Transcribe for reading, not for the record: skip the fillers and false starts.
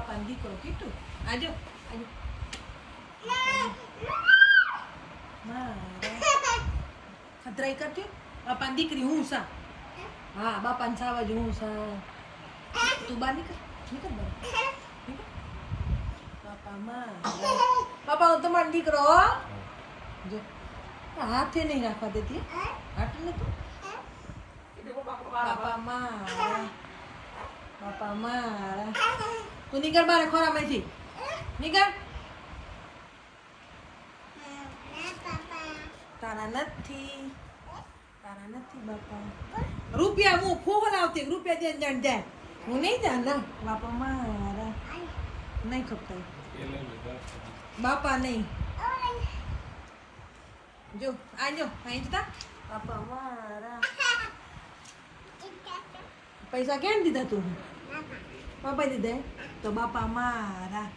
બાપા ને દીકરો કીટુ આજો આજો મારા ખતરાઈ કરજો બાપા ની દીકરી હું સા હા બાપા ને સાવા જ હું સા તું બહાર નીકળ બહાર બાપા બાપા હું તમારો દીકરો જો હાથે નહીં રાખવા દેતી હાથ નતું બાપા મારા તું નીકળ બારે ખોરામાંથી નીકળ તારા નથી બાપા રૂપિયા હું ફોન આવતી રૂપિયા દે જાણ જાય હું નહીં જા ના બાપા મારા નહીં ખપતા બાપા નહીં જો આજો અહીં જતા બાપા મારા પૈસા કેમ દીધા તું બાપા દીધા તો બાપા મારા